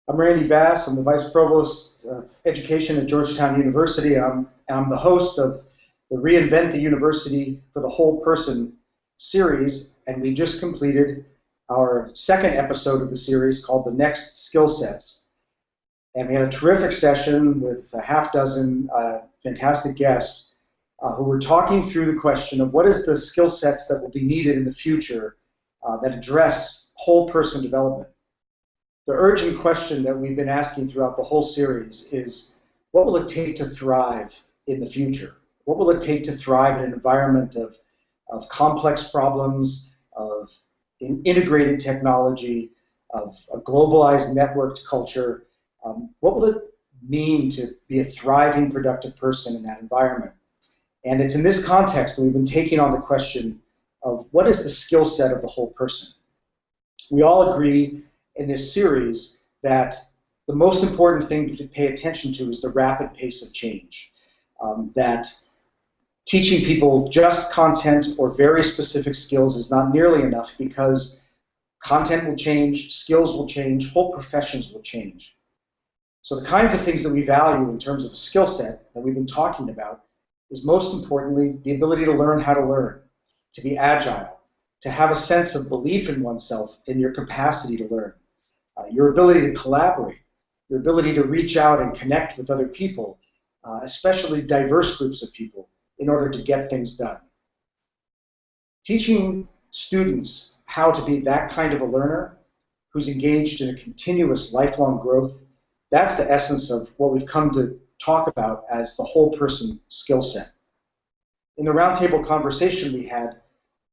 I'm Randy Bass. I'm the Vice Provost of Education at Georgetown University. I'm the host of the Reinvent the University for the Whole Person series, and we just completed our second episode of the series called The Next Skill Sets. And we had a terrific session with a half dozen fantastic guests who were talking through the question of what is the skill sets that will be needed in the future that address whole person development. The urgent question that we've been asking throughout the whole series is, what will it take to thrive in the future? What will it take to thrive in an environment of complex problems, of integrated technology, of a globalized networked culture? What will it mean to be a thriving, productive person in that environment? And it's in this context that we've been taking on the question of what is the skill set of the whole person? We all agree in this series that the most important thing to pay attention to is the rapid pace of change. That teaching people just content or very specific skills is not nearly enough because content will change, skills will change, whole professions will change. So the kinds of things that we value in terms of a skill set that we've been talking about is most importantly the ability to learn how to learn, to be agile, to have a sense of belief in oneself and your capacity to learn. Your ability to collaborate, your ability to reach out and connect with other people, especially diverse groups of people, in order to get things done. Teaching students how to be that kind of a learner who's engaged in a continuous lifelong growth, that's the essence of what we've come to talk about as the whole person skill set. In the roundtable conversation we had,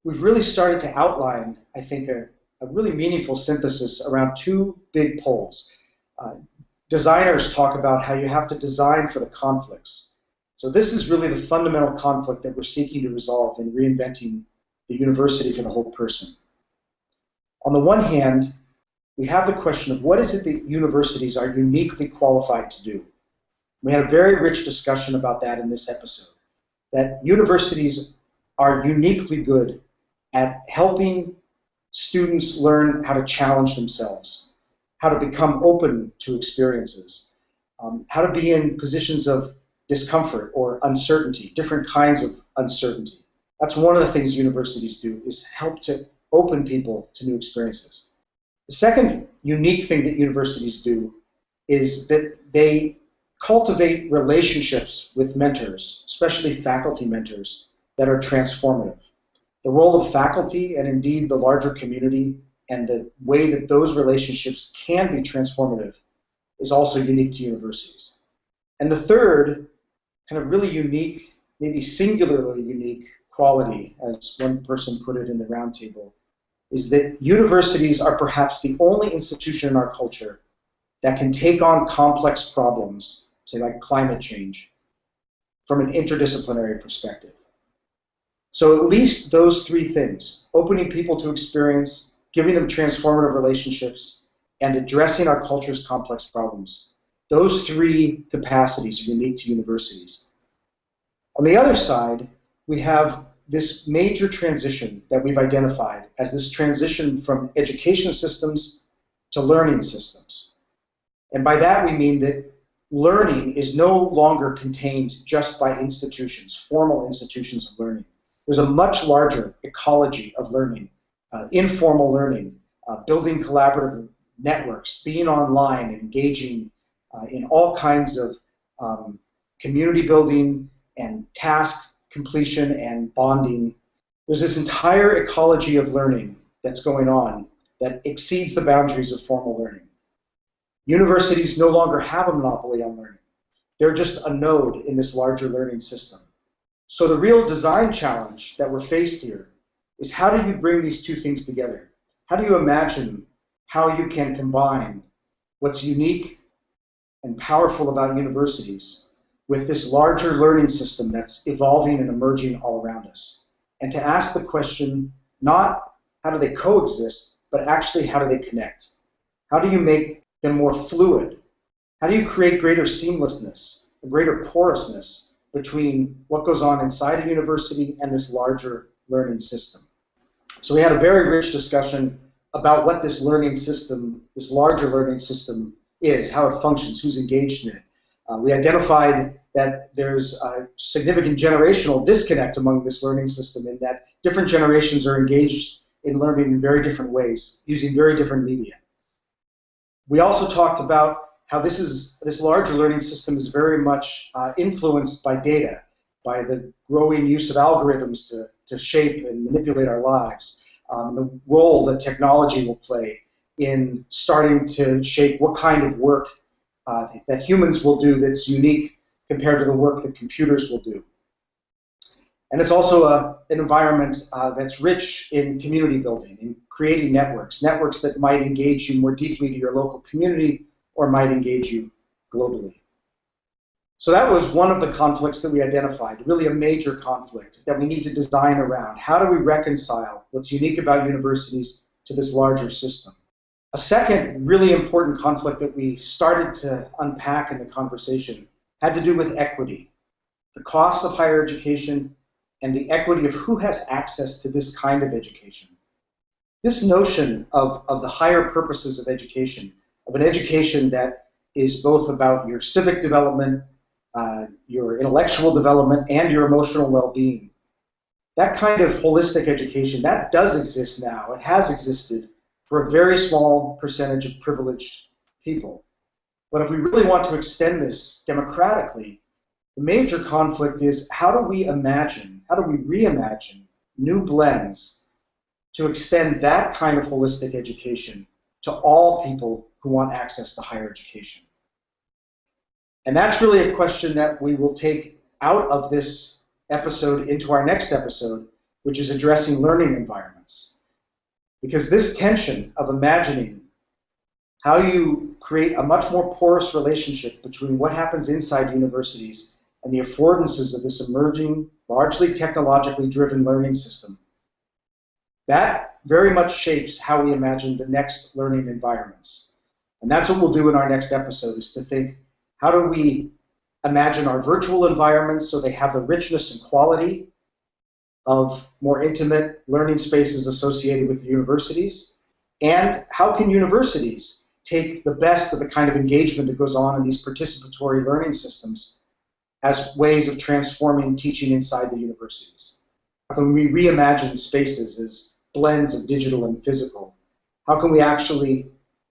we've really started to outline, I think, a really meaningful synthesis around two big poles. Designers talk about how you have to design for the conflicts. So this is really the fundamental conflict that we're seeking to resolve in reinventing the university for the whole person. On the one hand, we have the question of what is it that universities are uniquely qualified to do? We had a very rich discussion about that in this episode, that universities are uniquely good at helping students learn how to challenge themselves, how to become open to experiences, how to be in positions of discomfort or uncertainty, different kinds of uncertainty. That's one of the things universities do, is help to open people to new experiences. The second unique thing that universities do is that they cultivate relationships with mentors, especially faculty mentors, that are transformative. The role of faculty and indeed the larger community and the way that those relationships can be transformative is also unique to universities. And the third kind of really unique, maybe singularly unique quality, as one person put it in the roundtable, is that universities are perhaps the only institution in our culture that can take on complex problems, say like climate change, from an interdisciplinary perspective. So at least those three things, opening people to experience, giving them transformative relationships, and addressing our culture's complex problems, those three capacities are unique to universities. On the other side, we have this major transition that we've identified as this transition from education systems to learning systems. And by that we mean that learning is no longer contained just by institutions, formal institutions of learning. There's a much larger ecology of learning, informal learning, building collaborative networks, being online, engaging in all kinds of community building and task completion and bonding. There's this entire ecology of learning that's going on that exceeds the boundaries of formal learning. Universities no longer have a monopoly on learning. They're just a node in this larger learning system. So the real design challenge that we're faced here is how do you bring these two things together? How do you imagine how you can combine what's unique and powerful about universities with this larger learning system that's evolving and emerging all around us? And to ask the question, not how do they coexist, but actually how do they connect? How do you make them more fluid? How do you create greater seamlessness, a greater porousness between what goes on inside a university and this larger learning system? So we had a very rich discussion about what this learning system, this larger learning system, is, how it functions, who's engaged in it. We identified that there's a significant generational disconnect among this learning system in that different generations are engaged in learning in very different ways, using very different media. We also talked about how this larger learning system is very much influenced by data, by the growing use of algorithms to shape and manipulate our lives, the role that technology will play in starting to shape what kind of work that humans will do that's unique compared to the work that computers will do. And it's also an environment that's rich in community building, in creating networks that might engage you more deeply to your local community or might engage you globally. So that was one of the conflicts that we identified, really a major conflict that we need to design around. How do we reconcile what's unique about universities to this larger system? A second really important conflict that we started to unpack in the conversation had to do with equity, the costs of higher education, and the equity of who has access to this kind of education. This notion of the higher purposes of education, of an education that is both about your civic development, your intellectual development, and your emotional well-being, that kind of holistic education, that does exist now. It has existed for a very small percentage of privileged people. But if we really want to extend this democratically, the major conflict is how do we reimagine new blends to extend that kind of holistic education to all people who want access to higher education? And that's really a question that we will take out of this episode into our next episode, which is addressing learning environments. Because this tension of imagining how you create a much more porous relationship between what happens inside universities and the affordances of this emerging, largely technologically driven learning system, that very much shapes how we imagine the next learning environments. And that's what we'll do in our next episode, is to think, how do we imagine our virtual environments so they have the richness and quality of more intimate learning spaces associated with universities? And how can universities take the best of the kind of engagement that goes on in these participatory learning systems as ways of transforming teaching inside the universities? How can we reimagine spaces as blends of digital and physical? How can we actually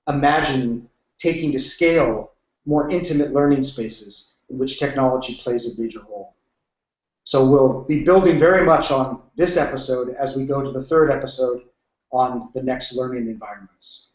imagine taking to scale more intimate learning spaces in which technology plays a major role? So we'll be building very much on this episode as we go to the third episode on the next learning environments.